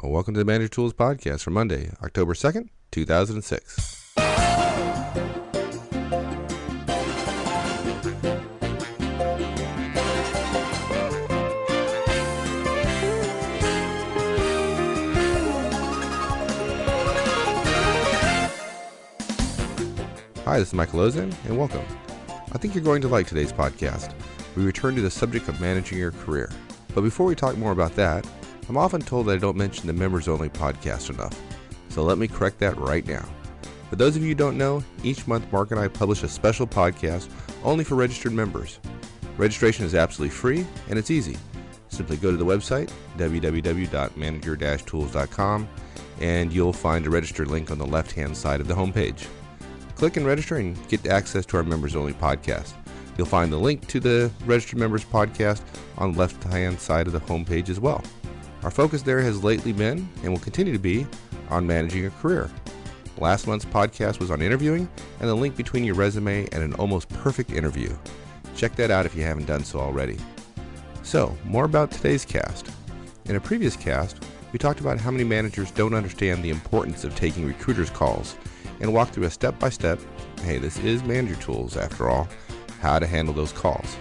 Welcome to the Manager Tools Podcast for Monday, October 2nd, 2006. Hi, this is Michael Ozan, and welcome. I think you're going to like today's podcast. We return to the subject of managing your career. But before we talk more about that, I'm often told that I don't mention the members-only podcast enough, so let me correct that right now. For those of you who don't know, each month Mark and I publish a special podcast only for registered members. Registration is absolutely free, and it's easy. Simply go to the website, www.manager-tools.com, and you'll find a register link on the left-hand side of the homepage. Click and register and get access to our members-only podcast. You'll find the link to the Registered Members podcast on the left-hand side of the homepage as well. Our focus there has lately been, and will continue to be, on managing a career. Last month's podcast was on interviewing, and the link between your resume and an almost perfect interview. Check that out if you haven't done so already. So, more about today's cast. In a previous cast, we talked about how many managers don't understand the importance of taking recruiters' calls, and walk through a step-by-step, hey, this is Manager Tools after all, how to handle those calls.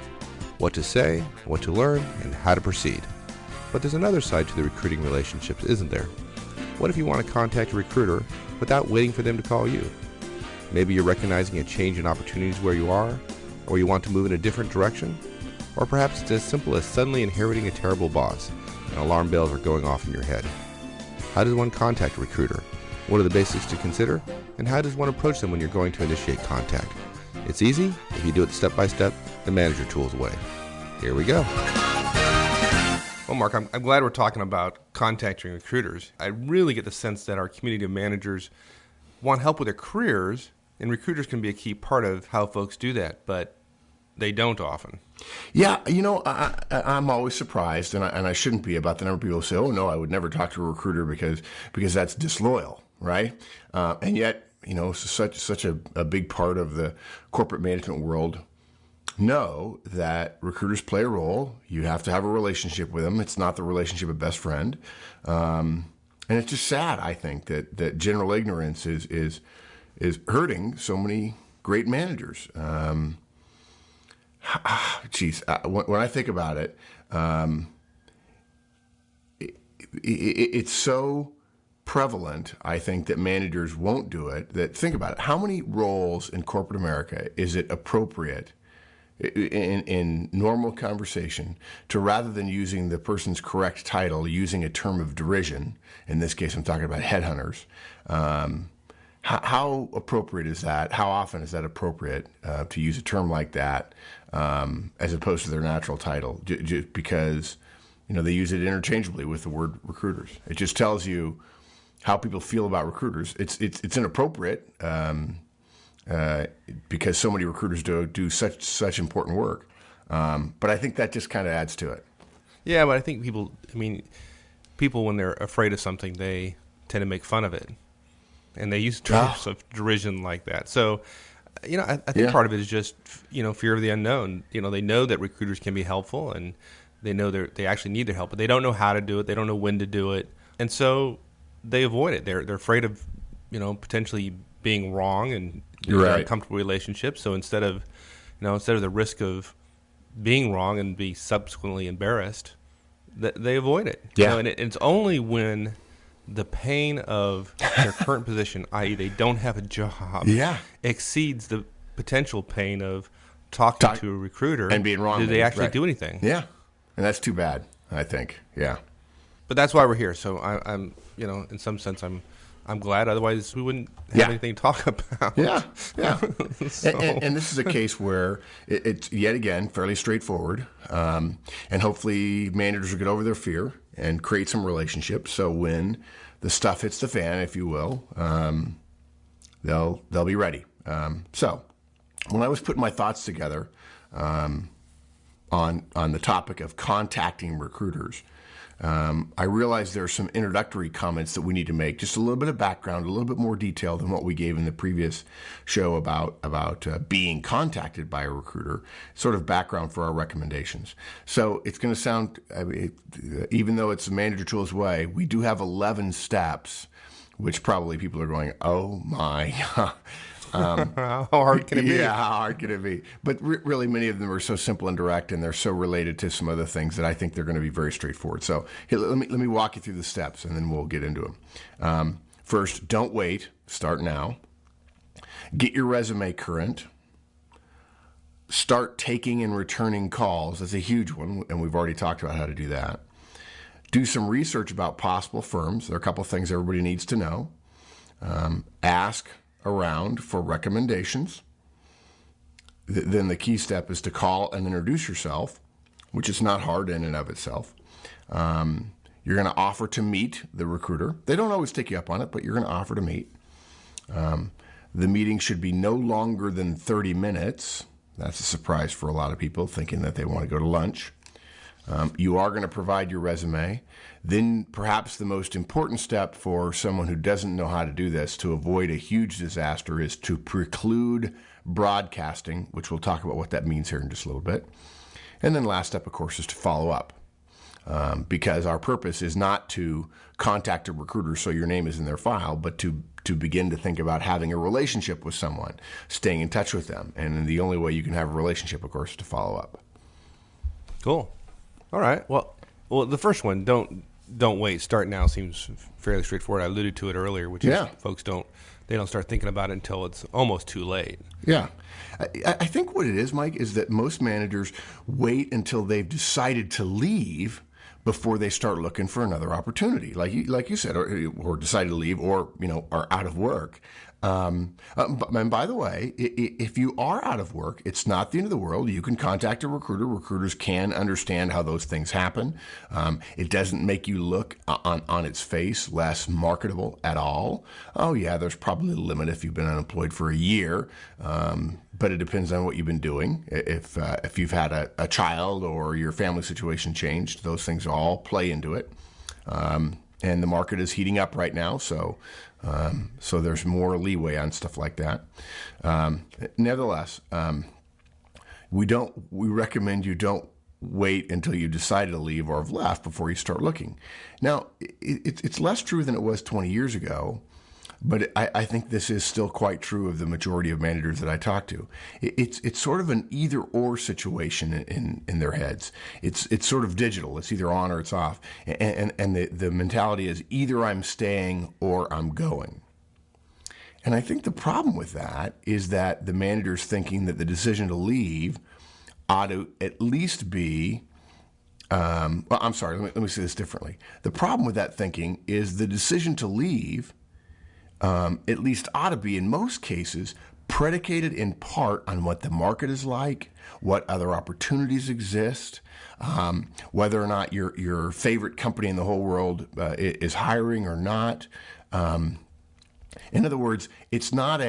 What to say, what to learn, and how to proceed. But there's another side to the recruiting relationships, isn't there? What if you want to contact a recruiter without waiting for them to call you? Maybe you're recognizing a change in opportunities where you are, or you want to move in a different direction, or perhaps it's as simple as suddenly inheriting a terrible boss, and alarm bells are going off in your head. How does one contact a recruiter? What are the basics to consider, and how does one approach them when you're going to initiate contact? It's easy if you do it step by step, the Manager Tools way. Here we go. Well, Mark, I'm glad we're talking about contacting recruiters. I really get the sense that our community of managers want help with their careers, and recruiters can be a key part of how folks do that, but they don't often. Yeah, you know, I'm always surprised, and I shouldn't be, about the number of people who say, oh, no, I would never talk to a recruiter because that's disloyal, right? And yet, you know, such a big part of the corporate management world know that recruiters play a role. You have to have a relationship with them. It's not the relationship of best friend. And it's just sad, I think, that general ignorance is hurting so many great managers. Geez, when I think about it, it's so prevalent, I think, that managers won't do it. That, think about it. How many roles in corporate America is it appropriate in normal conversation to, rather than using the person's correct title, using a term of derision? In this case, I'm talking about headhunters. How appropriate is that? How often is that appropriate to use a term like that as opposed to their natural title? Just because, you know, they use it interchangeably with the word recruiters. It just tells you how people feel about recruiters. It's inappropriate because so many recruiters do such important work. But I think that just kind of adds to it. Yeah, but I think people when they're afraid of something, they tend to make fun of it. And they use terms of derision like that. So, you know, I think part of it is just, you know, fear of the unknown. You know, they know that recruiters can be helpful, and they know they actually need their help, but they don't know how to do it. They don't know when to do it. And so they avoid it. They're afraid of, you know, potentially being wrong and uncomfortable relationships. So instead of the risk of being wrong and be subsequently embarrassed, they avoid it. Yeah. You know, and it's only when the pain of their current position, i.e. they don't have a job, exceeds the potential pain of talking to a recruiter and being wrong. Do they actually do anything? Yeah, and that's too bad, I think. Yeah. But that's why we're here. So I'm, you know, in some sense, I'm glad. Otherwise, we wouldn't have anything to talk about. Yeah. So. And this is a case where it's yet again fairly straightforward, and hopefully managers will get over their fear and create some relationships. So when the stuff hits the fan, if you will, they'll be ready. So when I was putting my thoughts together on the topic of contacting recruiters, I realize there are some introductory comments that we need to make, just a little bit of background, a little bit more detail than what we gave in the previous show about being contacted by a recruiter, sort of background for our recommendations. So it's going to sound, even though it's the Manager Tools way, we do have 11 steps, which probably people are going, oh my. How hard can it be? Yeah, how hard can it be? But really, many of them are so simple and direct, and they're so related to some other things that I think they're going to be very straightforward. So here, let me walk you through the steps, and then we'll get into them. First, don't wait. Start now. Get your resume current. Start taking and returning calls. That's a huge one, and we've already talked about how to do that. Do some research about possible firms. There are a couple of things everybody needs to know. Ask around for recommendations. Then the key step is to call and introduce yourself, which is not hard in and of itself. You're going to offer to meet the recruiter. They don't always take you up on it, but you're going to offer to meet. The meeting should be no longer than 30 minutes. That's a surprise for a lot of people, thinking that they want to go to lunch. You are going to provide your resume. Then perhaps the most important step for someone who doesn't know how to do this to avoid a huge disaster is to preclude broadcasting, which we'll talk about what that means here in just a little bit. And then last step, of course, is to follow up. Because our purpose is not to contact a recruiter so your name is in their file, but to begin to think about having a relationship with someone, staying in touch with them. And the only way you can have a relationship, of course, is to follow up. Cool. All right. Well, the first one, don't wait. Start now seems fairly straightforward. I alluded to it earlier, which is folks don't start thinking about it until it's almost too late. Yeah. I think what it is, Mike, is that most managers wait until they've decided to leave before they start looking for another opportunity, like you said, or decide to leave, or are out of work. And by the way, if you are out of work, it's not the end of the world. You can contact a recruiter. Recruiters can understand how those things happen. It doesn't make you look on its face less marketable at all. Oh yeah, there's probably a limit if you've been unemployed for a year. But it depends on what you've been doing. If you've had a child or your family situation changed, those things all play into it. And the market is heating up right now, so there's more leeway on stuff like that. Nevertheless, we recommend you don't wait until you decide to leave or have left before you start looking. Now, it's less true than it was 20 years ago. But I think this is still quite true of the majority of managers that I talk to. It's sort of an either-or situation in their heads. It's sort of digital. It's either on or it's off. And the mentality is either I'm staying or I'm going. And I think the problem with that is that the manager's thinking that the decision to leave ought to at least be I'm sorry, let me say this differently. The problem with that thinking is the decision to leave at least ought to be, in most cases, predicated in part on what the market is like, what other opportunities exist, whether or not your favorite company in the whole world is hiring or not. In other words, it's not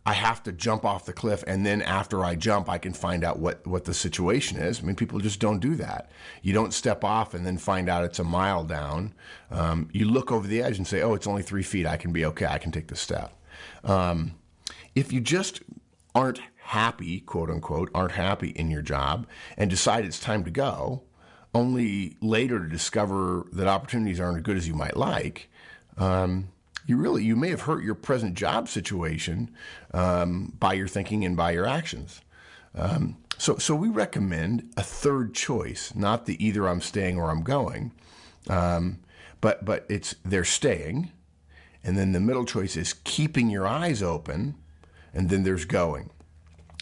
I have to jump off the cliff and then after I jump, I can find out what the situation is. I mean, people just don't do that. You don't step off and then find out it's a mile down. You look over the edge and say, oh, it's only 3 feet. I can be okay. I can take the step. If you just aren't happy, quote unquote, aren't happy in your job and decide it's time to go, only later to discover that opportunities aren't as good as you might like, you may have hurt your present job situation by your thinking and by your actions. So we recommend a third choice, not the either I'm staying or I'm going, but it's they're staying, and then the middle choice is keeping your eyes open, and then there's going.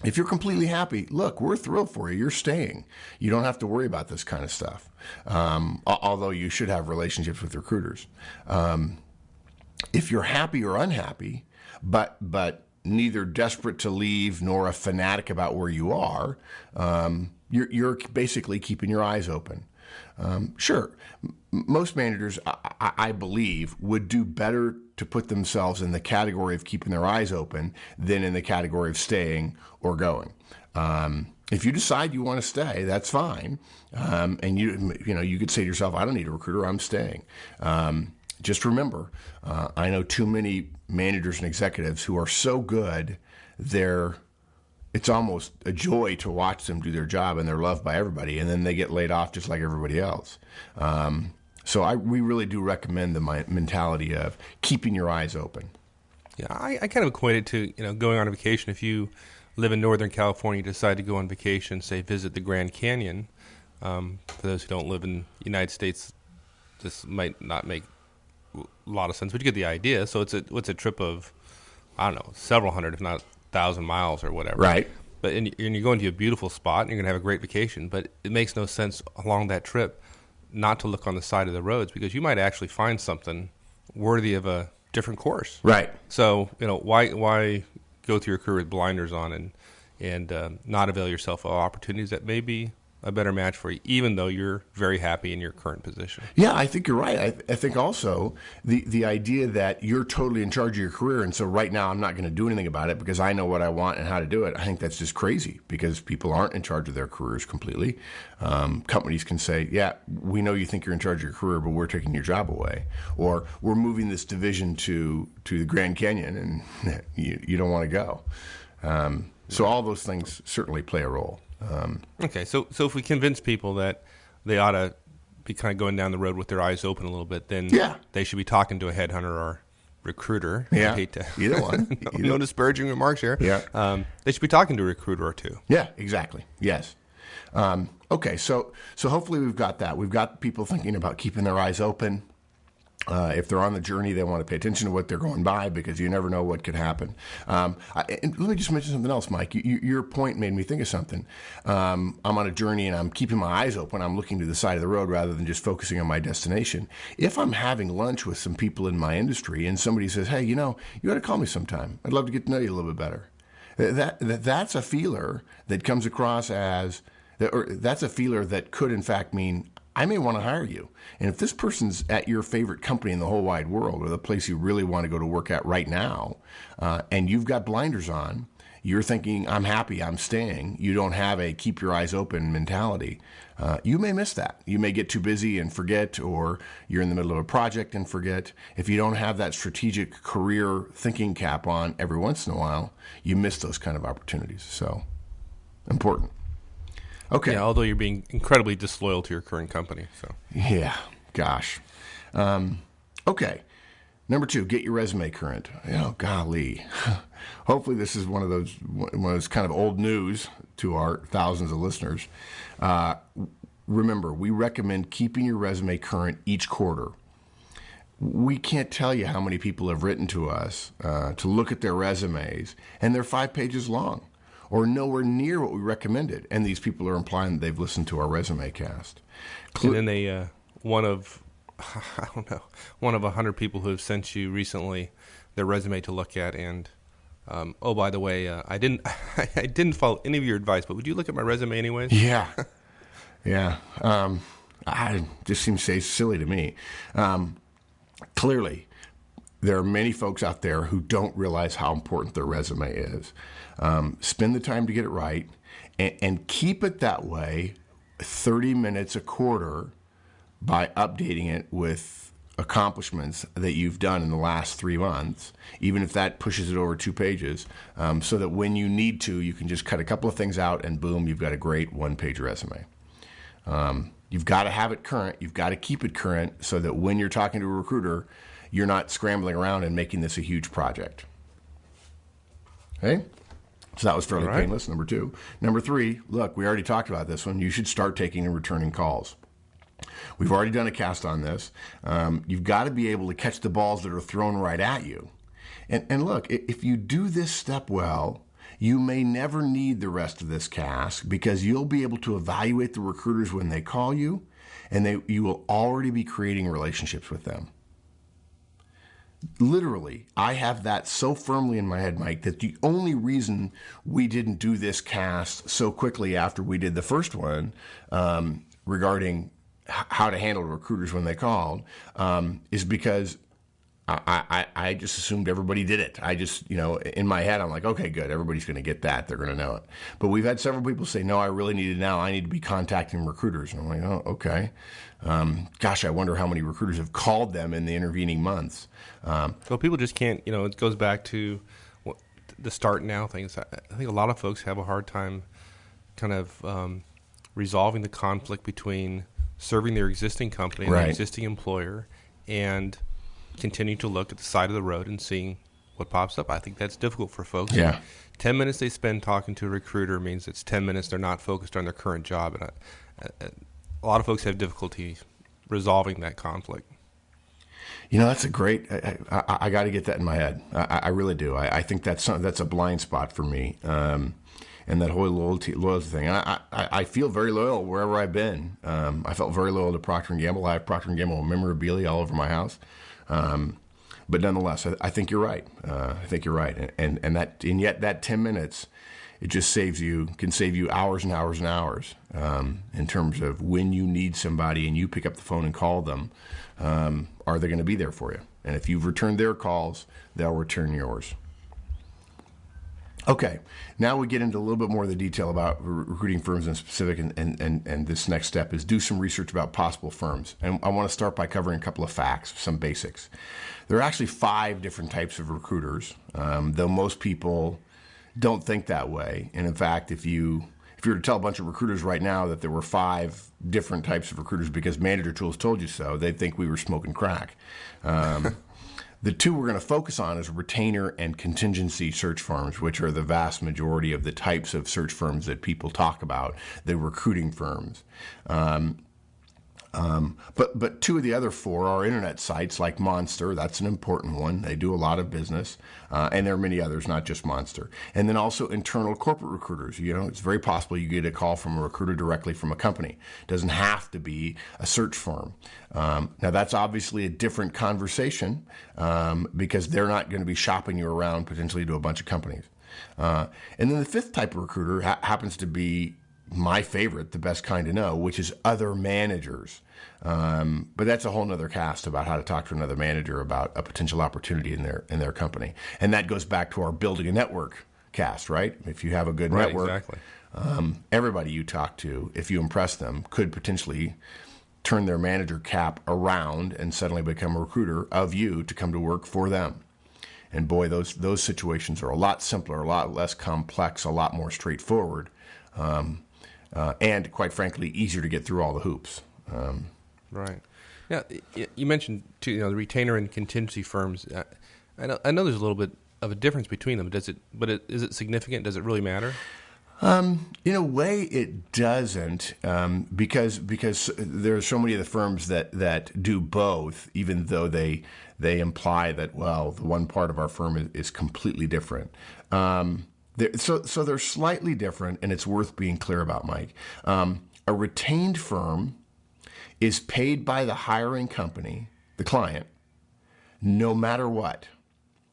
If you're completely happy, look, we're thrilled for you. You're staying. You don't have to worry about this kind of stuff, although you should have relationships with recruiters. If you're happy or unhappy, but neither desperate to leave nor a fanatic about where you are, you're basically keeping your eyes open. Sure, most managers, I believe, would do better to put themselves in the category of keeping their eyes open than in the category of staying or going. If you decide you want to stay, that's fine. And you could say to yourself, I don't need a recruiter, I'm staying. Just remember, I know too many managers and executives who are so good, it's almost a joy to watch them do their job, and they're loved by everybody, and then they get laid off just like everybody else. So we really do recommend the mentality of keeping your eyes open. Yeah, I kind of equate it to going on a vacation. If you live in Northern California, you decide to go on vacation, say visit the Grand Canyon. For those who don't live in the United States, this might not make a lot of sense, but you get the idea. So it's a trip of, I don't know, several hundred, if not 1,000 miles or whatever. Right. But and you're going to a beautiful spot, and you're going to have a great vacation. But it makes no sense along that trip not to look on the side of the roads, because you might actually find something worthy of a different course. Right. So why go through your career with blinders on and not avail yourself of opportunities that may be a better match for you, even though you're very happy in your current position. Yeah, I think you're right. I think also the idea that you're totally in charge of your career, and so right now I'm not going to do anything about it because I know what I want and how to do it. I think that's just crazy, because people aren't in charge of their careers completely. Companies can say, yeah, we know you think you're in charge of your career, but we're taking your job away. Or we're moving this division to the Grand Canyon, and you don't want to go. So all those things certainly play a role. Okay, so if we convince people that they ought to be kind of going down the road with their eyes open a little bit, then they should be talking to a headhunter or recruiter. Yeah, I hate to, either one. No disparaging remarks here. Yeah. They should be talking to a recruiter or two. Yeah, exactly. Yes. Okay, so hopefully we've got that. We've got people thinking about keeping their eyes open. If they're on the journey, they want to pay attention to what they're going by, because you never know what could happen. And let me just mention something else, Mike. Your point made me think of something. I'm on a journey and I'm keeping my eyes open. I'm looking to the side of the road rather than just focusing on my destination. If I'm having lunch with some people in my industry and somebody says, hey, you ought to call me sometime. I'd love to get to know you a little bit better. That's a feeler that comes across that's a feeler that could in fact mean, I may want to hire you. And if this person's at your favorite company in the whole wide world, or the place you really want to go to work at right now, and you've got blinders on, you're thinking, I'm happy, I'm staying, you don't have a keep your eyes open mentality, you may miss that. You may get too busy and forget, or you're in the middle of a project and forget. If you don't have that strategic career thinking cap on every once in a while, you miss those kind of opportunities. So, important. Okay. Yeah, although you're being incredibly disloyal to your current company. So. Yeah, gosh. Okay. Number 2, get your resume current. Oh, golly. Hopefully this is one of those kind of old news to our thousands of listeners. Remember, we recommend keeping your resume current each quarter. We can't tell you how many people have written to us to look at their resumes, and they're 5 pages long, or nowhere near what we recommended. And these people are implying that they've listened to our resume cast. And then one of 100 people who have sent you recently their resume to look at, and by the way, I didn't follow any of your advice, but would you look at my resume anyways? Yeah. Yeah. It just seems silly to me. Clearly, there are many folks out there who don't realize how important their resume is. Spend the time to get it right, and keep it that way 30 minutes a quarter by updating it with accomplishments that you've done in the last 3 months, even if that pushes it over 2 pages, so that when you need to, you can just cut a couple of things out and boom, you've got a great 1-page resume. You've got to have it current. You've got to keep it current so that when you're talking to a recruiter, you're not scrambling around and making this a huge project. Okay? So that was fairly painless, number 2. Number 3, look, we already talked about this one. You should start taking and returning calls. We've already done a cast on this. You've got to be able to catch the balls that are thrown right at you. And look, if you do this step well, you may never need the rest of this cast, because you'll be able to evaluate the recruiters when they call you, and you will already be creating relationships with them. Literally, I have that so firmly in my head, Mike, that the only reason we didn't do this cast so quickly after we did the first one regarding how to handle recruiters when they called is because I just assumed everybody did it. I just, in my head, I'm like, okay, good. Everybody's going to get that. They're going to know it. But we've had several people say, no, I really need it now. I need to be contacting recruiters. And I'm like, oh, okay. Gosh, I wonder how many recruiters have called them in the intervening months. Well, people just can't, it goes back to the start now things. I think a lot of folks have a hard time kind of resolving the conflict between serving their existing company and Right. their existing employer and continue to look at the side of the road and seeing what pops up. I think that's difficult for folks. Yeah. 10 minutes they spend talking to a recruiter means it's 10 minutes they're not focused on their current job. And a lot of folks have difficulty resolving that conflict. That's a great. I got to get that in my head. I really do. I think that's a blind spot for me. And that whole loyalty thing. I feel very loyal wherever I've been. I felt very loyal to Procter & Gamble. I have Procter & Gamble memorabilia all over my house. But nonetheless, I think you're right. I think you're right. And yet that 10 minutes, it just can save you hours and hours and hours in terms of when you need somebody and you pick up the phone and call them. Are they going to be there for you? And if you've returned their calls, they'll return yours. Okay, now we get into a little bit more of the detail about recruiting firms in specific, and this next step is do some research about possible firms. And I want to start by covering a couple of facts, some basics. There are actually 5 different types of recruiters, though most people don't think that way. And in fact, if you were to tell a bunch of recruiters right now that there were 5 different types of recruiters because Manager Tools told you so, they'd think we were smoking crack. The 2 we're going to focus on is retainer and contingency search firms, which are the vast majority of the types of search firms that people talk about, the recruiting firms. But 2 of the other 4 are internet sites like Monster. That's an important one. They do a lot of business. And there are many others, not just Monster. And then also internal corporate recruiters. It's very possible you get a call from a recruiter directly from a company. It doesn't have to be a search firm. Now, that's obviously a different conversation because they're not going to be shopping you around potentially to a bunch of companies. And then the 5th type of recruiter happens to be my favorite, the best kind to know, which is other managers. But that's a whole nother cast about how to talk to another manager about a potential opportunity in their company. And that goes back to our building a network cast, right? If you have a good network, exactly. Everybody you talk to, if you impress them, could potentially turn their manager cap around and suddenly become a recruiter of you to come to work for them. And boy, those situations are a lot simpler, a lot less complex, a lot more straightforward. And quite frankly, easier to get through all the hoops. Right. Yeah, you mentioned too, the retainer and contingency firms. I know there's a little bit of a difference between them. Is it significant? Does it really matter? In a way, it doesn't, because there are so many of the firms that do both, even though they imply that, well, the one part of our firm is completely different. So they're slightly different, and it's worth being clear about, Mike. A retained firm is paid by the hiring company, the client, no matter what.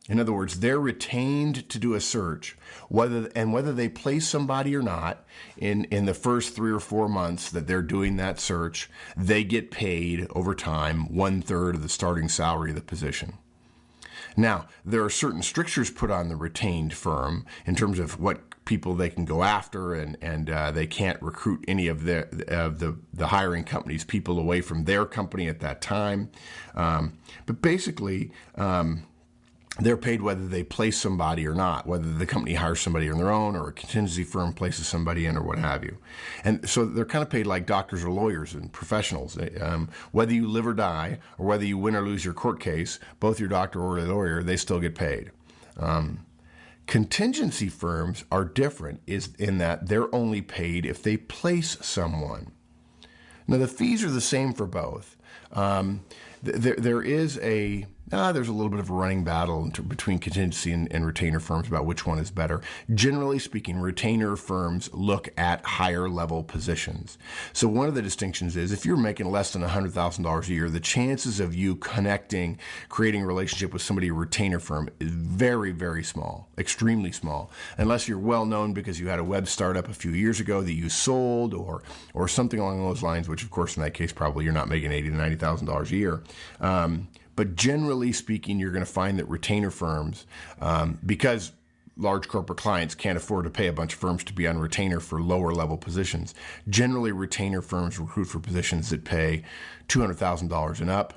In other words, they're retained to do a search, whether they place somebody or not in the first 3 or 4 months that they're doing that search, they get paid over time 1/3 of the starting salary of the position. Now, there are certain strictures put on the retained firm in terms of what people they can go after, and they can't recruit any of the hiring company's people away from their company at that time. But basically, they're paid whether they place somebody or not, whether the company hires somebody on their own or a contingency firm places somebody in or what have you. And so they're kind of paid like doctors or lawyers and professionals. Whether you live or die or whether you win or lose your court case, both your doctor or your lawyer, they still get paid. Contingency firms are different in that they're only paid if they place someone. Now, the fees are the same for both. There's a little bit of a running battle between contingency and retainer firms about which one is better. Generally speaking, retainer firms look at higher level positions. So one of the distinctions is if you're making less than $100,000 a year, the chances of you creating a relationship with somebody, a retainer firm, is very, very small, extremely small, unless you're well known because you had a web startup a few years ago that you sold or something along those lines, which of course in that case probably you're not making $80,000 to $90,000 a year. But generally speaking, you're going to find that retainer firms, because large corporate clients can't afford to pay a bunch of firms to be on retainer for lower level positions. Generally, retainer firms recruit for positions that pay $200,000 and up,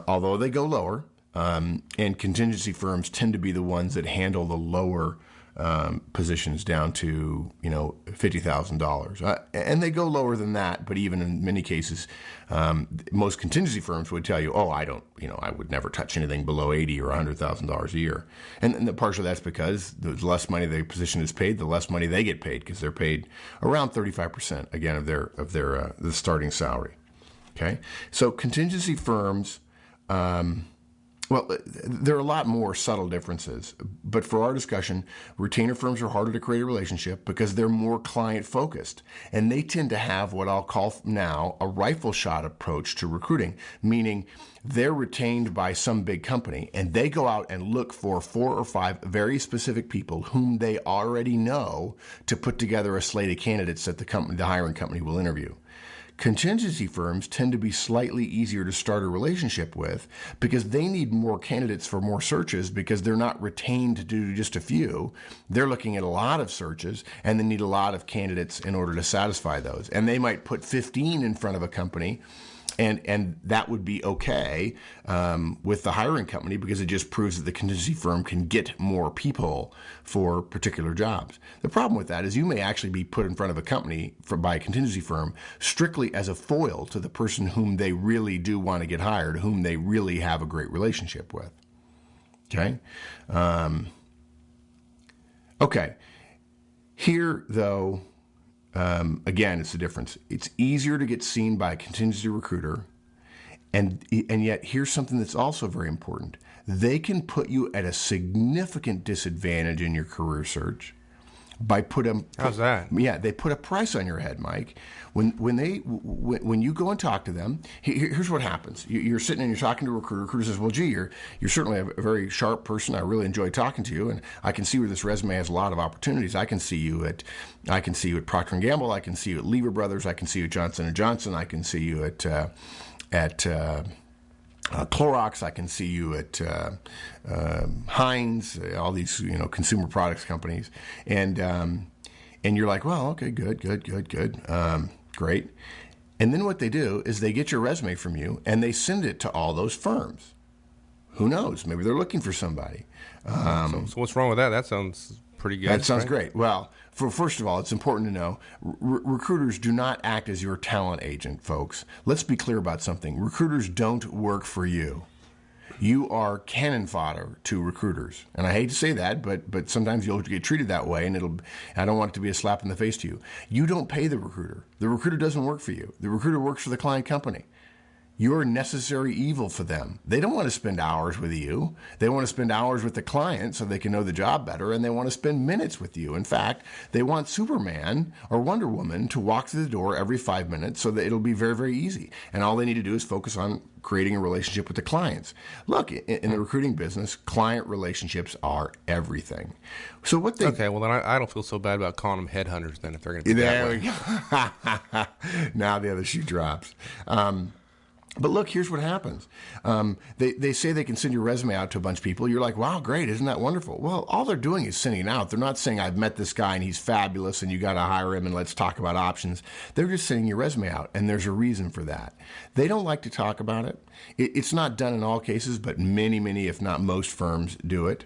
although they go lower. And contingency firms tend to be the ones that handle the lower positions down to $50,000, and they go lower than that. But even in many cases, most contingency firms would tell you, "Oh, I would never touch anything below $80,000 or $100,000 a year." And partially that's because the less money the position is paid, the less money they get paid, because they're paid around 35% again of the starting salary. Okay, so contingency firms. Well, there are a lot more subtle differences, but for our discussion, retainer firms are harder to create a relationship because they're more client-focused, and they tend to have what I'll call now a rifle shot approach to recruiting, meaning they're retained by some big company, and they go out and look for 4 or 5 very specific people whom they already know to put together a slate of candidates that the hiring company will interview. Contingency firms tend to be slightly easier to start a relationship with because they need more candidates for more searches because they're not retained to do just a few. They're looking at a lot of searches and they need a lot of candidates in order to satisfy those. And they might put 15 in front of a company, and that would be okay with the hiring company because it just proves that the contingency firm can get more people for particular jobs. The problem with that is you may actually be put in front of a company by a contingency firm strictly as a foil to the person whom they really do want to get hired, whom they really have a great relationship with. Okay? Okay. Here, though, again, it's the difference. It's easier to get seen by a contingency recruiter, and yet here's something that's also very important. They can put you at a significant disadvantage in your career search by How's that? Yeah, they put a price on your head, Mike. When you go and talk to them, here's what happens. You're sitting and you're talking to a recruiter. Recruiter says, "Well, gee, you're certainly a very sharp person. I really enjoy talking to you, and I can see where this resume has a lot of opportunities. I can see you at Procter & Gamble. I can see you at Lever Brothers. I can see you at Johnson & Johnson. I can see you at Clorox. I can see you at Heinz, all these consumer products companies, and you're like, well, okay, good, great. And then what they do is they get your resume from you and they send it to all those firms. Who knows? Maybe they're looking for somebody. So what's wrong with that? That sounds pretty good. That sounds right? great. Well, first of all, it's important to know recruiters do not act as your talent agent, folks. Let's be clear about something. Recruiters don't work for you. You are cannon fodder to recruiters. And I hate to say that, but sometimes you'll get treated that way, and I don't want it to be a slap in the face to you. You don't pay the recruiter. The recruiter doesn't work for you. The recruiter works for the client company. You're necessary evil for them. They don't want to spend hours with you. They want to spend hours with the client so they can know the job better, and they want to spend minutes with you. In fact, they want Superman or Wonder Woman to walk through the door every 5 minutes so that it'll be very, very easy. And all they need to do is focus on creating a relationship with the clients. Look, in the recruiting business, client relationships are everything. So what they... Okay, well, then I don't feel so bad about calling them headhunters then if they're going to be that way. There we go. Now the other shoe drops. But look, here's what happens. They say they can send your resume out to a bunch of people. You're like, wow, great. Isn't that wonderful? Well, all they're doing is sending it out. They're not saying, I've met this guy and he's fabulous and you got to hire him and let's talk about options. They're just sending your resume out, and there's a reason for that. They don't like to talk about it. It's not done in all cases, but many, if not most firms do it.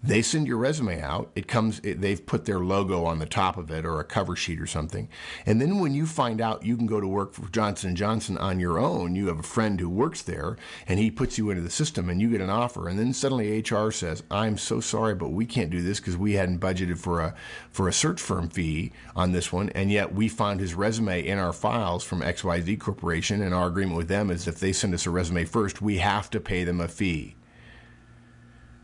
They send your resume out. They've put their logo on the top of it or a cover sheet or something. And then when you find out you can go to work for Johnson & Johnson on your own, you have a friend who works there and he puts you into the system and you get an offer. And then suddenly HR says, I'm so sorry, but we can't do this because we hadn't budgeted for a search firm fee on this one. And yet we found his resume in our files from XYZ Corporation, and our agreement with them is if they send us a resume first, we have to pay them a fee.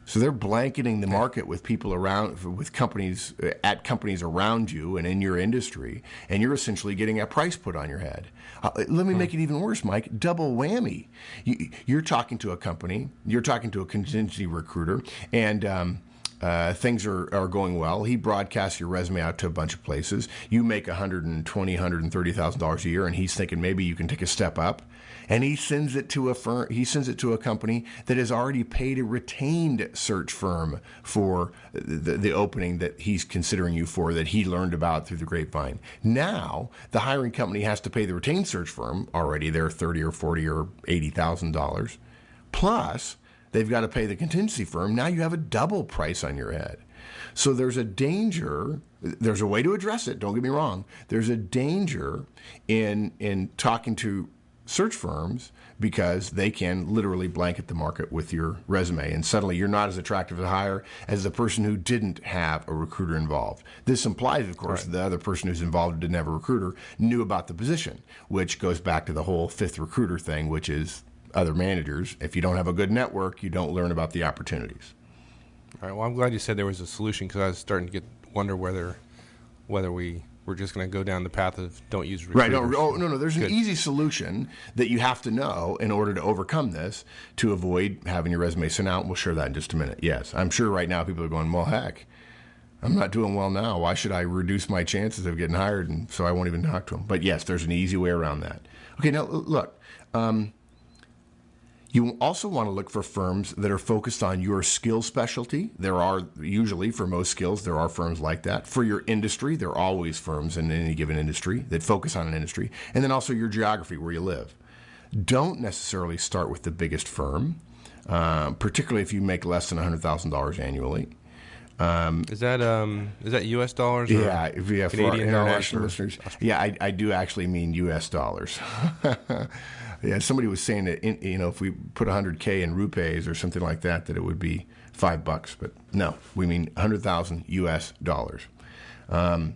So they're blanketing the market with people with companies, at companies around you and in your industry, and you're essentially getting a price put on your head. Let me make it even worse, Mike. Double whammy. You're talking to a company, you're talking to a contingency recruiter, and things are going well. He broadcasts your resume out to a bunch of places. You make $120,000, $130,000 a year, and he's thinking maybe you can take a step up. And he sends it to a firm. He sends it to a company that has already paid a retained search firm for the opening that he's considering you for, that he learned about through the grapevine. Now the hiring company has to pay the retained search firm already their $30,000 or $40,000 or $80,000, plus they've got to pay the contingency firm. Now you have a double price on your head. So there's a danger. There's a way to address it. Don't get me wrong. There's a danger in talking to search firms because they can literally blanket the market with your resume, and suddenly you're not as attractive to hire as the person who didn't have a recruiter involved. This implies, of course, that the other person who's involved and didn't have a recruiter knew about the position, which goes back to the whole fifth recruiter thing, which is other managers. If you don't have a good network, you don't learn about the opportunities. All right. Well, I'm glad you said there was a solution, because I was starting to wonder whether we're just going to go down the path of don't use recruiters. Right. No. There's an easy solution that you have to know in order to overcome this, to avoid having your resume sent out. We'll share that in just a minute. Yes. I'm sure right now people are going, well, heck, I'm not doing well now. Why should I reduce my chances of getting hired? And so I won't even talk to them. But yes, there's an easy way around that. Okay. Now, look. You also want to look for firms that are focused on your skill specialty. There are usually, for most skills, there are firms like that. For your industry, there are always firms in any given industry that focus on an industry. And then also your geography, where you live. Don't necessarily start with the biggest firm, particularly if you make less than $100,000 annually. Is that U.S. dollars? Or yeah, for our international listeners. Yeah, I do actually mean U.S. dollars. Yeah, somebody was saying that if we put 100K in rupees or something like that, that it would be $5. But no, we mean 100,000 U.S. dollars. Now,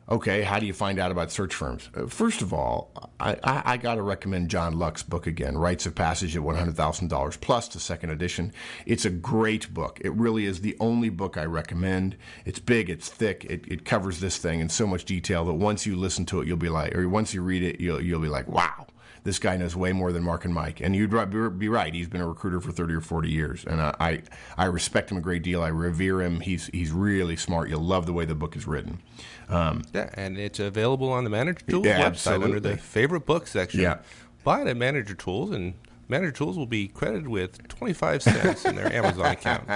okay, how do you find out about search firms? First of all, I got to recommend John Luck's book again, Rites of Passage at $100,000 plus, the second edition. It's a great book. It really is the only book I recommend. It's big, it's thick, it covers this thing in so much detail that once you listen to it, you'll be like, or once you read it, you'll be like, wow. This guy knows way more than Mark and Mike. And you'd be right. He's been a recruiter for 30 or 40 years. And I respect him a great deal. I revere him. He's really smart. You'll love the way the book is written. Yeah, and it's available on the Manager Tools website absolutely. Under the favorite book section. Yeah. Buy it at Manager Tools, and Manager Tools will be credited with 25 cents in their Amazon account.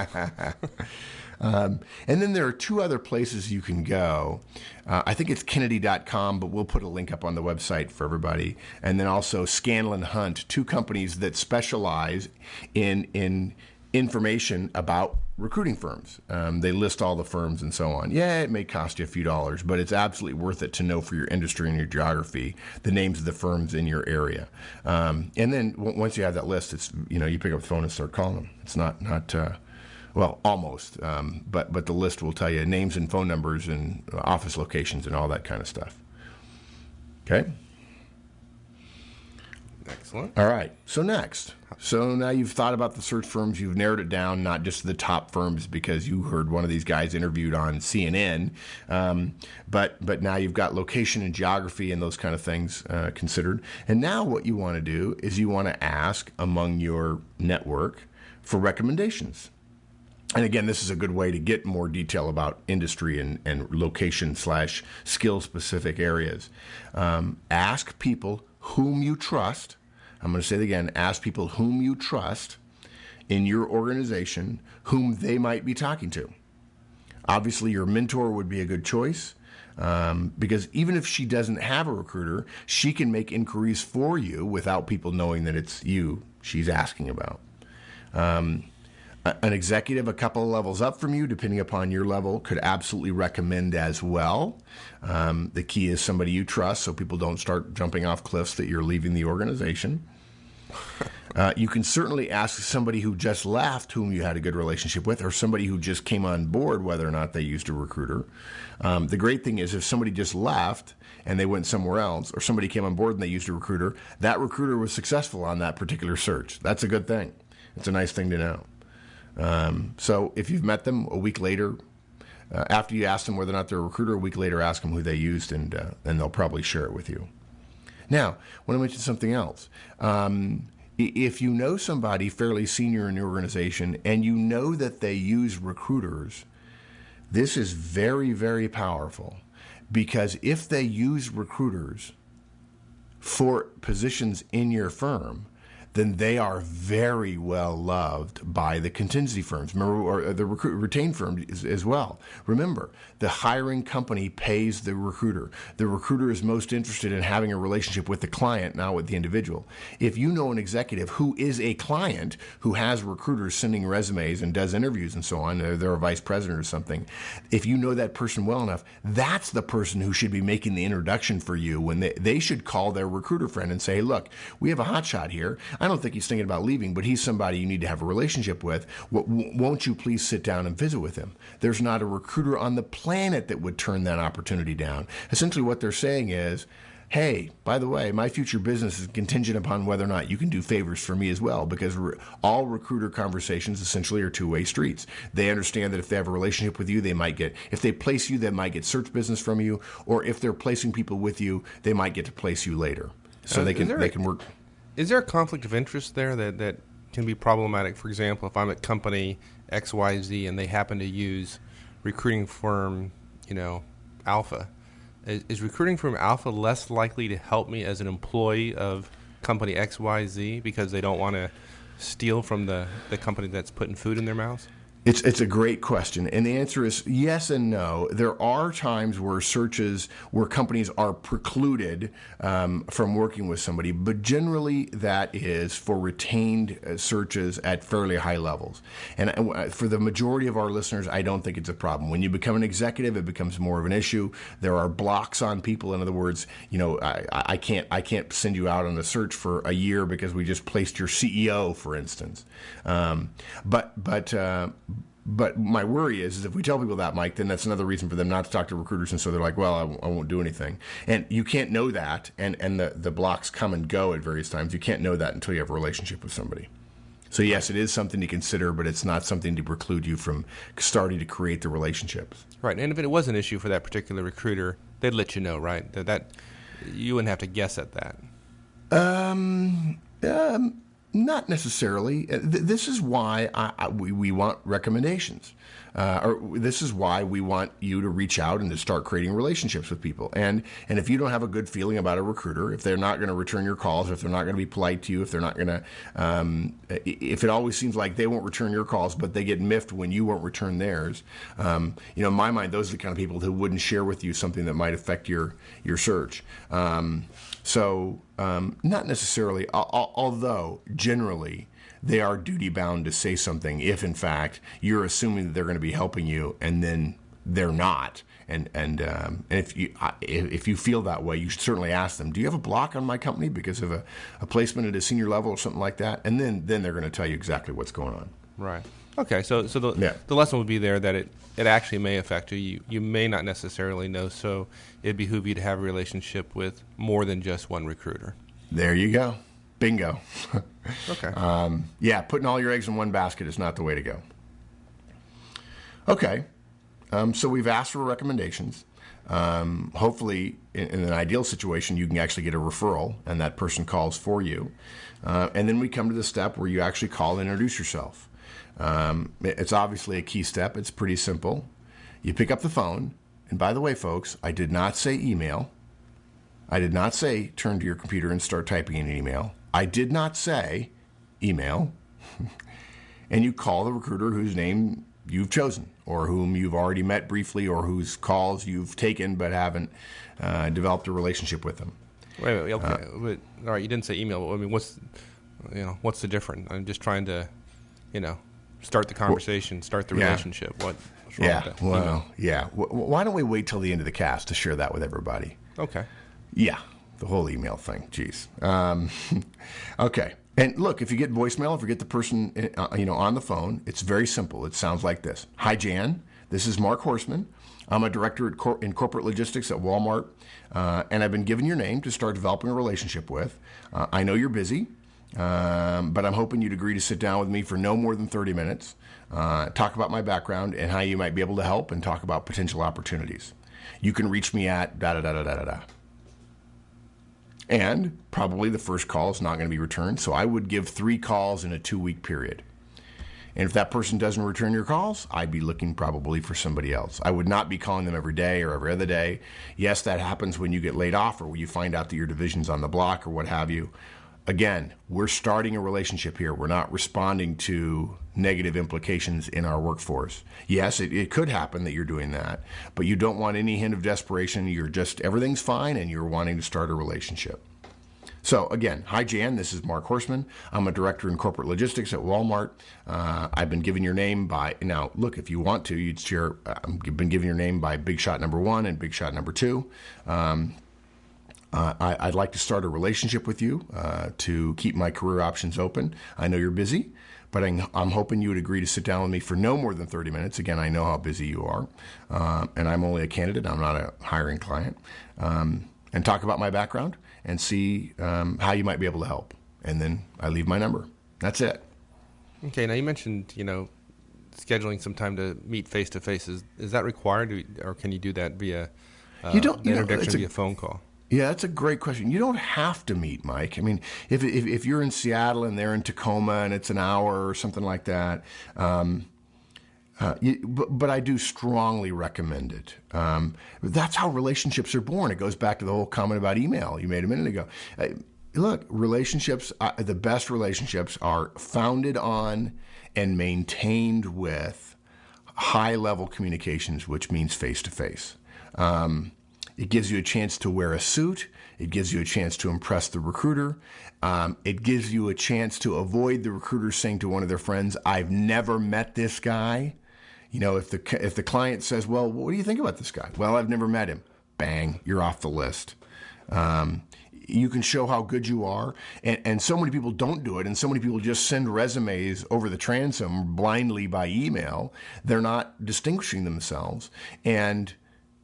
And then there are two other places you can go. I think it's Kennedy.com, but we'll put a link up on the website for everybody. And then also Scanlon Hunt, two companies that specialize in information about recruiting firms. They list all the firms and so on. Yeah, it may cost you a few dollars, but it's absolutely worth it to know for your industry and your geography the names of the firms in your area. And then once you have that list, it's you pick up the phone and start calling them. It's not well, almost, but the list will tell you names and phone numbers and office locations and all that kind of stuff. Okay? Excellent. All right. So now you've thought about the search firms. You've narrowed it down, not just to the top firms because you heard one of these guys interviewed on CNN, but now you've got location and geography and those kind of things considered. And now what you want to do is you want to ask among your network for recommendations. And again, this is a good way to get more detail about industry and location/skill-specific areas. Ask people whom you trust. I'm going to say it again. Ask people whom you trust in your organization, whom they might be talking to. Obviously, your mentor would be a good choice because even if she doesn't have a recruiter, she can make inquiries for you without people knowing that it's you she's asking about. An executive a couple of levels up from you, depending upon your level, could absolutely recommend as well. The key is somebody you trust so people don't start jumping off cliffs that you're leaving the organization. You can certainly ask somebody who just left, whom you had a good relationship with, or somebody who just came on board whether or not they used a recruiter. The great thing is if somebody just left and they went somewhere else, or somebody came on board and they used a recruiter, that recruiter was successful on that particular search. That's a good thing. It's a nice thing to know. So if you've met them a week later, after you ask them whether or not they're a recruiter, a week later ask them who they used, and they'll probably share it with you. Now, I want to mention something else. if you know somebody fairly senior in your organization and you know that they use recruiters, this is very, very powerful, because if they use recruiters for positions in your firm, then they are very well loved by the contingency firms, remember, or the retained firms as well. Remember, the hiring company pays the recruiter. The recruiter is most interested in having a relationship with the client, not with the individual. If you know an executive who is a client who has recruiters sending resumes and does interviews and so on, they're a vice president or something, if you know that person well enough, that's the person who should be making the introduction for you, when they should call their recruiter friend and say, hey, look, we have a hotshot here. I don't think he's thinking about leaving, but he's somebody you need to have a relationship with. Won't you please sit down and visit with him? There's not a recruiter on the planet that would turn that opportunity down. Essentially what they're saying is, hey, by the way, my future business is contingent upon whether or not you can do favors for me as well, because all recruiter conversations essentially are two-way streets. They understand that if they have a relationship with you, if they place you, they might get search business from you, or if they're placing people with you, they might get to place you later. So they can work. Is there a conflict of interest there that can be problematic? For example, if I'm at company XYZ and they happen to use recruiting firm, Alpha, is recruiting firm Alpha less likely to help me as an employee of company XYZ because they don't want to steal from the company that's putting food in their mouths? It's a great question, and the answer is yes and no. There are times where companies are precluded from working with somebody, but generally that is for retained searches at fairly high levels. And for the majority of our listeners, I don't think it's a problem. When you become an executive, it becomes more of an issue. There are blocks on people. In other words, I can't send you out on a search for a year because we just placed your CEO, for instance. But my worry is if we tell people that, Mike, then that's another reason for them not to talk to recruiters, and so they're like, well, I won't do anything. And you can't know that, and the blocks come and go at various times. You can't know that until you have a relationship with somebody. So yes, it is something to consider, but it's not something to preclude you from starting to create the relationships. Right, and if it was an issue for that particular recruiter, they'd let you know, right? That you wouldn't have to guess at that. Not necessarily. This is why we want recommendations. Or this is why we want you to reach out and to start creating relationships with people. And if you don't have a good feeling about a recruiter, if they're not going to return your calls, if they're not going to be polite to you, if they're not going to, if it always seems like they won't return your calls, but they get miffed when you won't return theirs, in my mind, those are the kind of people who wouldn't share with you something that might affect your search. So not necessarily, although generally they are duty-bound to say something if, in fact, you're assuming that they're going to be helping you and then they're not. And if you feel that way, you should certainly ask them, do you have a block on my company because of a placement at a senior level or something like that? And then they're going to tell you exactly what's going on. Right. Okay, so the lesson would be there that it actually may affect you. You may not necessarily know, so it'd behoove you to have a relationship with more than just one recruiter. There you go. Bingo. Okay. Putting all your eggs in one basket is not the way to go. Okay. So we've asked for recommendations. Hopefully, in an ideal situation, you can actually get a referral, and that person calls for you. And then we come to the step where you actually call and introduce yourself. It's obviously a key step. It's pretty simple. You pick up the phone. And by the way, folks, I did not say email. I did not say turn to your computer and start typing in an email. I did not say email. And you call the recruiter whose name you've chosen, or whom you've already met briefly, or whose calls you've taken but haven't developed a relationship with them. Wait, okay. All right, you didn't say email. I mean, what's the difference? I'm just trying to, start the conversation, start the relationship. What's wrong with that? Well, why don't we wait till the end of the cast to share that with everybody? Okay. Yeah, the whole email thing. Jeez. Okay. And look, if you get voicemail, if you get the person on the phone, it's very simple. It sounds like this. Hi, Jan. This is Mark Horstman. I'm a director in corporate logistics at Walmart, and I've been given your name to start developing a relationship with. I know you're busy, but I'm hoping you'd agree to sit down with me for no more than 30 minutes, talk about my background and how you might be able to help, and talk about potential opportunities. You can reach me at da-da-da-da-da-da-da. And probably the first call is not going to be returned. So I would give 3 calls in a 2-week period. And if that person doesn't return your calls, I'd be looking probably for somebody else. I would not be calling them every day or every other day. Yes, that happens when you get laid off or when you find out that your division's on the block or what have you. Again, we're starting a relationship here. We're not responding to negative implications in our workforce. Yes, it could happen that you're doing that, but you don't want any hint of desperation. You're just, everything's fine, and you're wanting to start a relationship. So again, hi Jan, this is Mark Horstman. I'm a director in corporate logistics at Walmart. I've been given your name by, now look, if you want to, you'd share, I've been given your name by Big Shot number 1 and Big Shot number 2. I'd like to start a relationship with you to keep my career options open. I know you're busy, but I'm hoping you would agree to sit down with me for no more than 30 minutes. Again, I know how busy you are, and I'm only a candidate. I'm not a hiring client. And talk about my background and see how you might be able to help. And then I leave my number. That's it. Okay, now you mentioned, scheduling some time to meet face-to-face. Is that required, or can you do that via introduction via phone call? Yeah, that's a great question. You don't have to meet, Mike. I mean, if you're in Seattle and they're in Tacoma and it's an hour or something like that, but I do strongly recommend it. That's how relationships are born. It goes back to the whole comment about email you made a minute ago. Look, relationships, the best relationships are founded on and maintained with high-level communications, which means face-to-face. It gives you a chance to wear a suit. It gives you a chance to impress the recruiter. It gives you a chance to avoid the recruiter saying to one of their friends, I've never met this guy. If the client says, well, what do you think about this guy? Well, I've never met him. Bang, you're off the list. You can show how good you are. And so many people don't do it. And so many people just send resumes over the transom blindly by email. They're not distinguishing themselves. And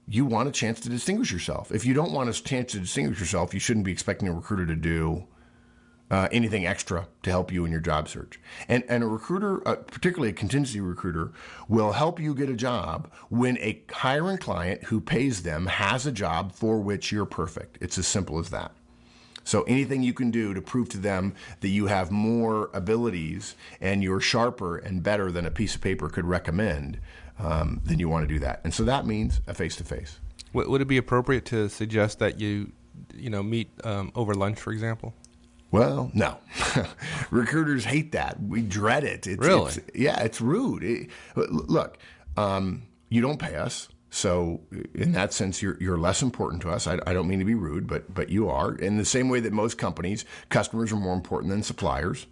you want a chance to distinguish yourself. If you don't want a chance to distinguish yourself, you shouldn't be expecting a recruiter to do anything extra to help you in your job search. And a recruiter, particularly a contingency recruiter, will help you get a job when a hiring client who pays them has a job for which you're perfect. It's as simple as that. So anything you can do to prove to them that you have more abilities and you're sharper and better than a piece of paper could recommend, then you want to do that. And so that means a face-to-face. Would it be appropriate to suggest that you meet over lunch, for example? Well, no. Recruiters hate that. We dread it. Really? It's rude. Look, you don't pay us. So in that sense, you're less important to us. I don't mean to be rude, but you are. In the same way that most companies, customers are more important than suppliers.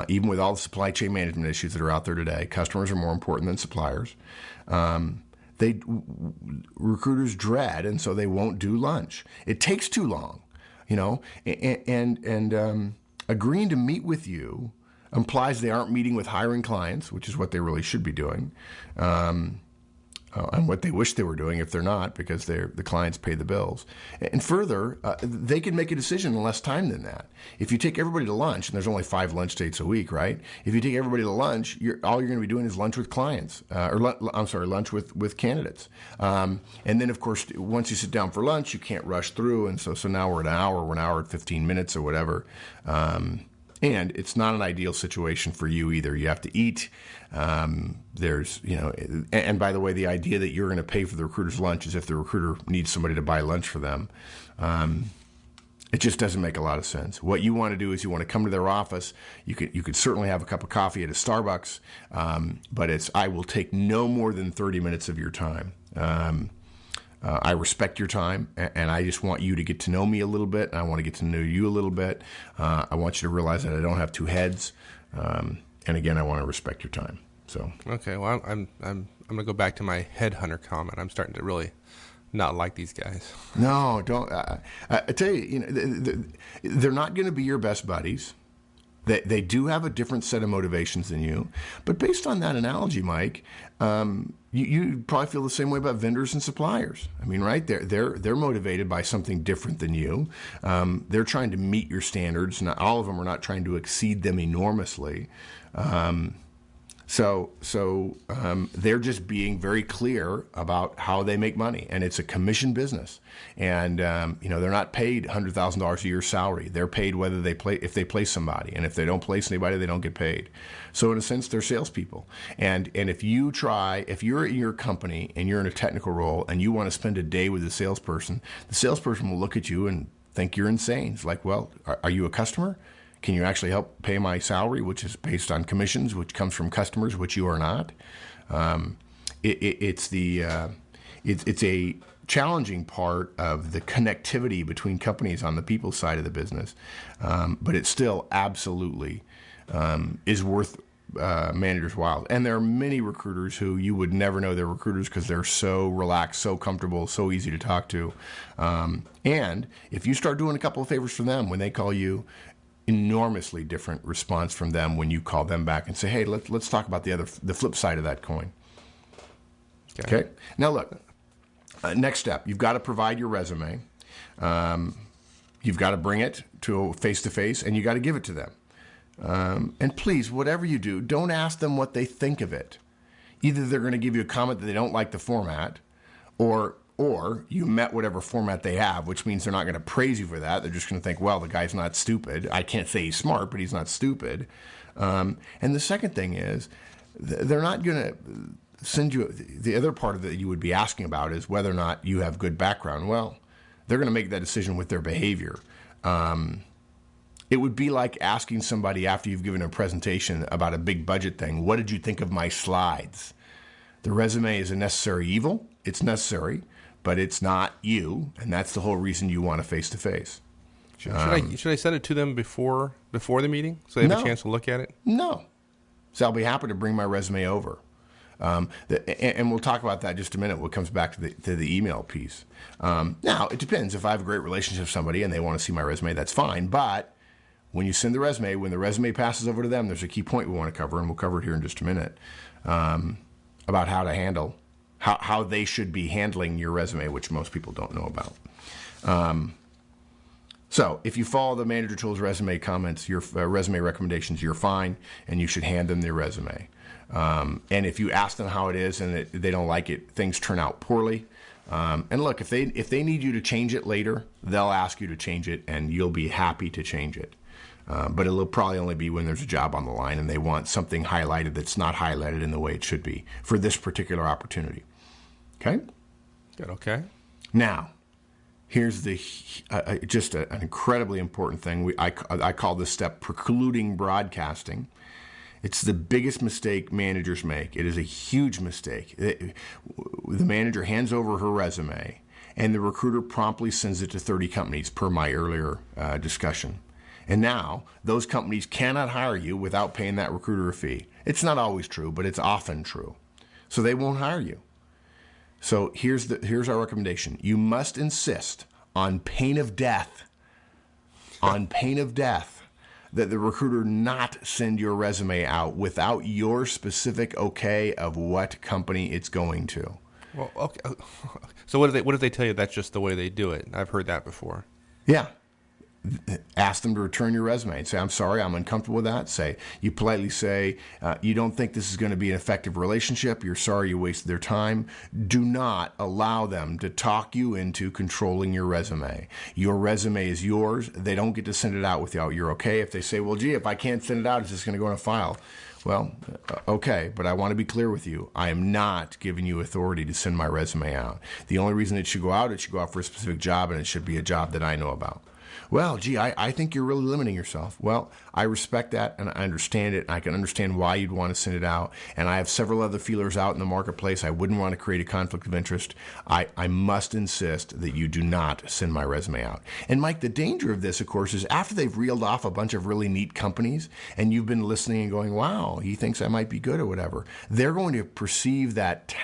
Even with all the supply chain management issues that are out there today, customers are more important than suppliers. Recruiters dread, and so they won't do lunch. It takes too long, and agreeing to meet with you implies they aren't meeting with hiring clients, which is what they really should be doing. And what they wish they were doing if they're not, because the clients pay the bills. And further, they can make a decision in less time than that. If you take everybody to lunch, and there's only 5 lunch dates a week, right? If you take everybody to lunch, all you're going to be doing is lunch with clients, lunch with candidates. And then, of course, once you sit down for lunch, you can't rush through. And so now we're at an hour and 15 minutes or whatever. And it's not an ideal situation for you either. You have to eat. And by the way, the idea that you're going to pay for the recruiter's lunch is if the recruiter needs somebody to buy lunch for them. It just doesn't make a lot of sense. What you want to do is you want to come to their office. You could certainly have a cup of coffee at a Starbucks, but I will take no more than 30 minutes of your time. I respect your time, and I just want you to get to know me a little bit, and I want to get to know you a little bit. I want you to realize that I don't have 2 heads, and again, I want to respect your time. So okay, well, I'm gonna go back to my headhunter comment. I'm starting to really not like these guys. No, don't. I tell you, they're not going to be your best buddies. They do have a different set of motivations than you. But based on that analogy, Mike, you probably feel the same way about vendors and suppliers. I mean, right? They're motivated by something different than you. They're trying to meet your standards. Not all of them are not trying to exceed them enormously. So they're just being very clear about how they make money, and it's a commission business. And they're not paid $100,000 a year salary. They're paid whether if they place somebody, and if they don't place anybody, they don't get paid. So in a sense, they're salespeople. And if you're in your company and you're in a technical role and you want to spend a day with the salesperson will look at you and think you're insane. It's like, well, are you a customer? Can you actually help pay my salary, which is based on commissions, which comes from customers, which you are not? It's a challenging part of the connectivity between companies on the people side of the business, but it still absolutely is worth managers' while. And there are many recruiters who you would never know they're recruiters because they're so relaxed, so comfortable, so easy to talk to. And if you start doing a couple of favors for them when they call you, enormously different response from them when you call them back and say, hey, let's talk about the flip side of that coin. Okay. Now look, next step, you've got to provide your resume. You've got to bring it to a face-to-face, and you got to give it to them. And please, whatever you do, don't ask them what they think of it. Either they're going to give you a comment that they don't like the format, or you met whatever format they have, which means they're not going to praise you for that. They're just going to think, well, the guy's not stupid. I can't say he's smart, but he's not stupid. And the second thing is, they're not going to send you. The other part of it you would be asking about is whether or not you have good background. Well, they're going to make that decision with their behavior. It would be like asking somebody after you've given a presentation about a big budget thing, what did you think of my slides? The resume is a necessary evil. It's necessary, but it's not you, and that's the whole reason you want a face-to-face. Should I send it to them before the meeting so they have a chance to look at it? No. So I'll be happy to bring my resume over. And we'll talk about that in just a minute when it comes back to the email piece. Now, it depends. If I have a great relationship with somebody and they want to see my resume, that's fine. But when you send the resume, when the resume passes over to them, there's a key point we want to cover, and we'll cover it here in just a minute, about how to handle how they should be handling your resume, which most people don't know about. So if you follow the Manager Tools resume comments, your resume recommendations, you're fine, and you should hand them their resume. And if you ask them how it is and they don't like it, things turn out poorly. And look, if they need you to change it later, they'll ask you to change it, and you'll be happy to change it. But it'll probably only be when there's a job on the line and they want something highlighted that's not highlighted in the way it should be for this particular opportunity. Okay? Good, okay. Now, here's just an incredibly important thing. I call this step precluding broadcasting. It's the biggest mistake managers make. It is a huge mistake. The manager hands over her resume, and the recruiter promptly sends it to 30 companies, per my earlier discussion. And now, those companies cannot hire you without paying that recruiter a fee. It's not always true, but it's often true. So they won't hire you. So here's our recommendation. You must insist on pain of death, that the recruiter not send your resume out without your specific okay of what company it's going to. Well, okay. So what if they tell you that's just the way they do it? I've heard that before. Yeah. Ask them to return your resume and say, I'm sorry, I'm uncomfortable with that. You politely say, you don't think this is going to be an effective relationship. You're sorry you wasted their time. Do not allow them to talk you into controlling your resume. Your resume is yours. They don't get to send it out without your okay. If they say, well, gee, if I can't send it out, it's just going to go in a file. Well, okay, but I want to be clear with you. I am not giving you authority to send my resume out. The only reason it should go out for a specific job, and it should be a job that I know about. Well, gee, I think you're really limiting yourself. Well, I respect that, and I understand it. I can understand why you'd want to send it out, and I have several other feelers out in the marketplace. I wouldn't want to create a conflict of interest. I must insist that you do not send my resume out. And, Mike, the danger of this, of course, is after they've reeled off a bunch of really neat companies, and you've been listening and going, wow, he thinks I might be good or whatever, they're going to perceive that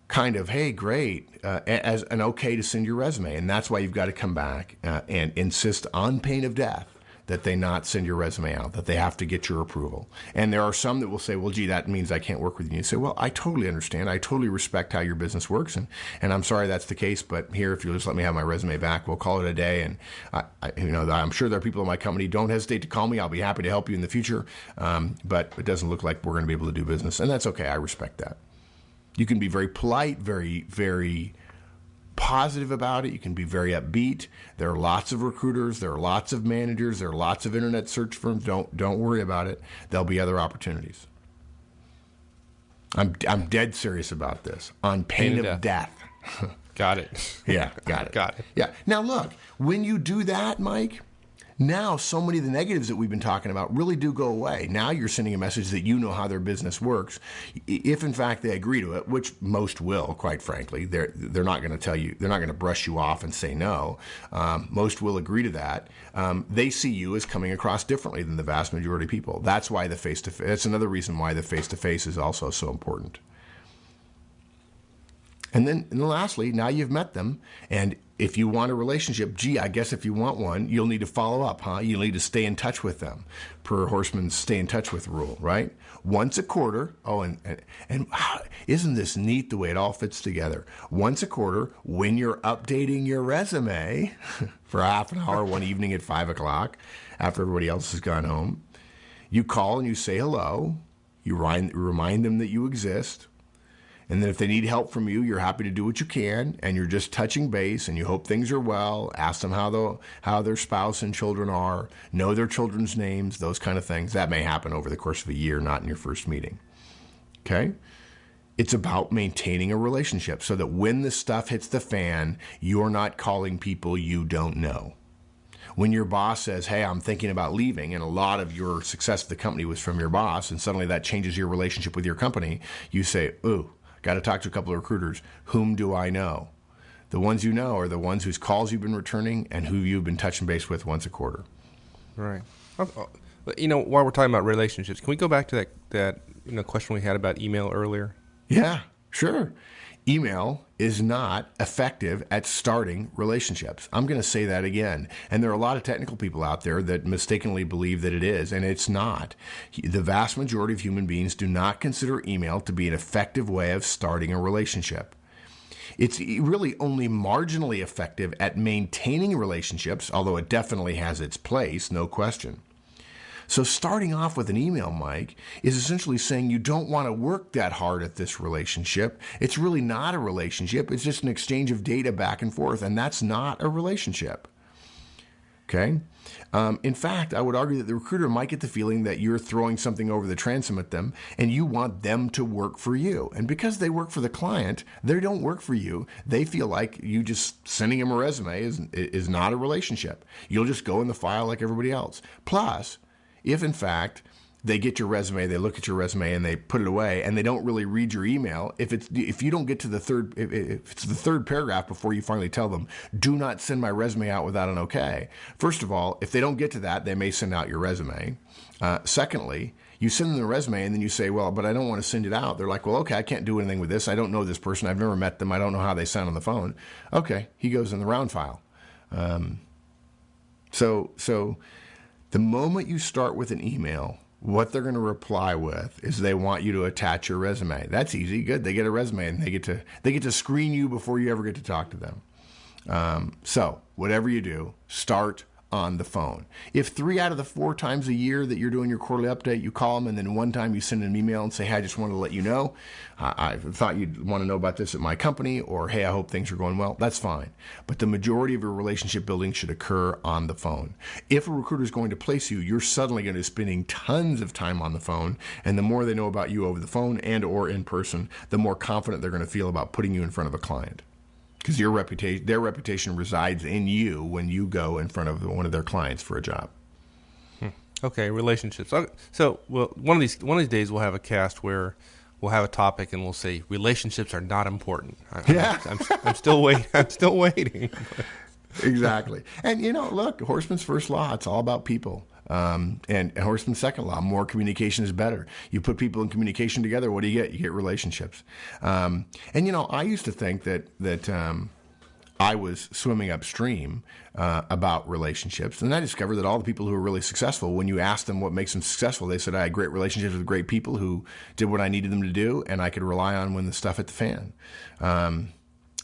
kind of, hey, great, as an okay to send your resume. And that's why you've got to come back and insist on pain of death that they not send your resume out, that they have to get your approval. And there are some that will say, well, gee, that means I can't work with you. And you say, well, I totally understand. I totally respect how your business works. And I'm sorry that's the case, but here, if you'll just let me have my resume back, we'll call it a day. And I'm sure there are people in my company. Don't hesitate to call me. I'll be happy to help you in the future. But it doesn't look like we're going to be able to do business. And that's okay. I respect that. You can be very polite, very, very positive about it. You can be very upbeat. There are lots of recruiters. There are lots of managers. There are lots of internet search firms. Don't worry about it. There'll be other opportunities. I'm dead serious about this. On pain of death. Got it. Yeah, got it. Got it. Yeah. Now look, when you do that, Mike, now so many of the negatives that we've been talking about really do go away. Now you're sending a message that you know how their business works. If in fact they agree to it, which most will, quite frankly, they're not going to tell you, they're not going to brush you off and say no. Most will agree to that. They see you as coming across differently than the vast majority of people. That's why the face-to-face. That's another reason why the face-to-face is also so important. And then lastly, now you've met them, and if you want a relationship, I guess if you want one, you'll need to follow up, huh? You'll need to stay in touch with them, per Horstman's stay in touch with rule, right? Once a quarter. Oh, and isn't this neat the way it all fits together? Once a quarter, when you're updating your resume for half an hour one evening at 5 o'clock, after everybody else has gone home, you call and you say hello. You remind them that you exist. And then if they need help from you, you're happy to do what you can, and you're just touching base, and you hope things are well. Ask them how their spouse and children are, know their children's names, those kind of things. That may happen over the course of a year, not in your first meeting. Okay? It's about maintaining a relationship so that when the stuff hits the fan, you're not calling people you don't know. When your boss says, hey, I'm thinking about leaving, and a lot of your success at the company was from your boss, and suddenly that changes your relationship with your company, you say, ooh, got to talk to a couple of recruiters. Whom do I know? The ones you know are the ones whose calls you've been returning and who you've been touching base with once a quarter. Right. While we're talking about relationships, can we go back to that question we had about email earlier? Yeah, sure. Email is not effective at starting relationships. I'm going to say that again. And there are a lot of technical people out there that mistakenly believe that it is, and it's not. The vast majority of human beings do not consider email to be an effective way of starting a relationship. It's really only marginally effective at maintaining relationships, although it definitely has its place, no question. So starting off with an email, Mike, is essentially saying you don't want to work that hard at this relationship. It's really not a relationship. It's just an exchange of data back and forth, and that's not a relationship. Okay? In fact, I would argue that the recruiter might get the feeling that you're throwing something over the transom at them, and you want them to work for you. And because they work for the client, they don't work for you. They feel like you just sending them a resume is not a relationship. You'll just go in the file like everybody else. Plus, if, in fact, they get your resume, they look at your resume, and they put it away, and they don't really read your email, if you don't get to if it's the third paragraph before you finally tell them, do not send my resume out without an okay. First of all, if they don't get to that, they may send out your resume. Secondly, you send them the resume, and then you say, well, but I don't want to send it out. They're like, well, okay, I can't do anything with this. I don't know this person. I've never met them. I don't know how they sound on the phone. Okay, he goes in the round file. So the moment you start with an email, what they're going to reply with is they want you to attach your resume. That's easy. Good. They get a resume, and they get to screen you before you ever get to talk to them. So whatever you do, start on the phone. If 3 out of the 4 times a year that you're doing your quarterly update, you call them, and then one time you send an email and say, hey, I just wanted to let you know, I thought you'd want to know about this at my company, or hey, I hope things are going well, that's fine. But the majority of your relationship building should occur on the phone. If a recruiter is going to place you, you're suddenly going to be spending tons of time on the phone, and the more they know about you over the phone and or in person, the more confident they're going to feel about putting you in front of a client. Because their reputation resides in you when you go in front of one of their clients for a job. Okay, relationships. So, one of these days we'll have a cast where we'll have a topic and we'll say relationships are not important. I'm still waiting. I'm still waiting. Exactly. And look, Horstman's first law, it's all about people. And Horstman's second law, more communication is better. You put people in communication together, what do you get? You get relationships. I used to think that I was swimming upstream about relationships, and I discovered that all the people who are really successful, when you ask them what makes them successful, they said, I had great relationships with great people who did what I needed them to do, and I could rely on when the stuff hit the fan.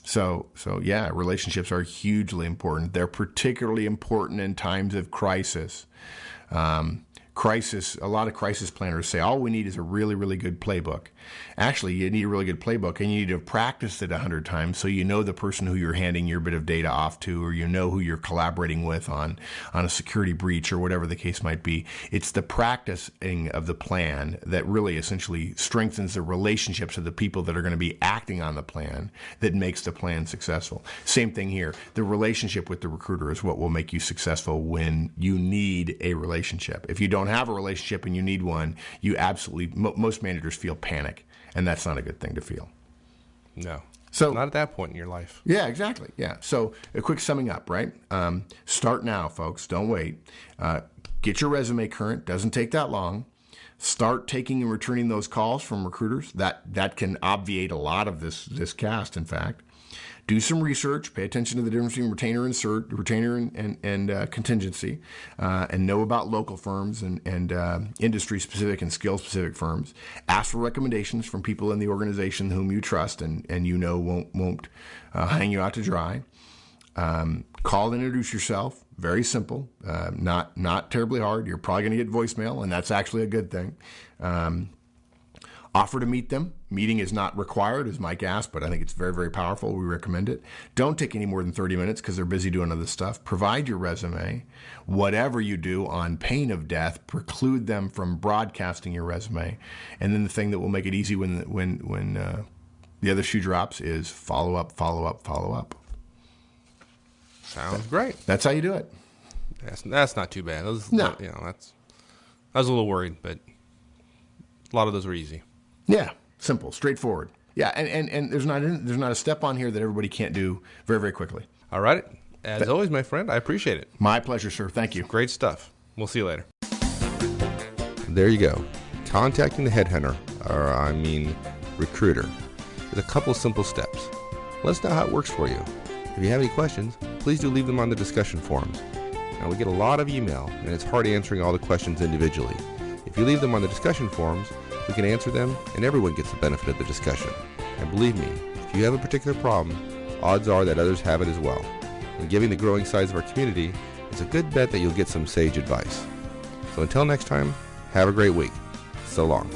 So yeah, relationships are hugely important. They're particularly important in times of crisis. A lot of crisis planners say all we need is a really, really good playbook. Actually, you need a really good playbook, and you need to have practiced it 100 times so you know the person who you're handing your bit of data off to, or you know who you're collaborating with on a security breach or whatever the case might be. It's the practicing of the plan that really essentially strengthens the relationships of the people that are going to be acting on the plan that makes the plan successful. Same thing here. The relationship with the recruiter is what will make you successful when you need a relationship. If you don't have a relationship and you need one, you absolutely, most managers feel panic, and that's not a good thing to feel. No. So not at that point in your life. Yeah, exactly. Yeah. So a quick summing up, right? Start now, folks. Don't wait. Get your resume current. Doesn't take that long. Start taking and returning those calls from recruiters. That can obviate a lot of this cast, in fact. Do some research. Pay attention to the difference between retainer and contingency, and know about local firms and industry-specific and skill-specific firms. Ask for recommendations from people in the organization whom you trust and you know won't hang you out to dry. Call and introduce yourself. Very simple. Not terribly hard. You're probably going to get voicemail, and that's actually a good thing. Offer to meet them. Meeting is not required, as Mike asked, but I think it's very, very powerful. We recommend it. Don't take any more than 30 minutes because they're busy doing other stuff. Provide your resume. Whatever you do, on pain of death, preclude them from broadcasting your resume. And then the thing that will make it easy when the other shoe drops is follow up, follow up, follow up. Sounds great. That's how you do it. That's not too bad. No. I was a little worried, but a lot of those were easy. Yeah, simple, straightforward. Yeah, and there's not a step on here that everybody can't do very, very quickly. All right. As always, my friend, I appreciate it. My pleasure, sir. Thank you. Great stuff. We'll see you later. There you go. Contacting the headhunter, recruiter, with a couple simple steps. Let us know how it works for you. If you have any questions, please do leave them on the discussion forums. Now, we get a lot of email, and it's hard answering all the questions individually. If you leave them on the discussion forums, we can answer them, and everyone gets the benefit of the discussion. And believe me, if you have a particular problem, odds are that others have it as well. And given the growing size of our community, it's a good bet that you'll get some sage advice. So until next time, have a great week. So long.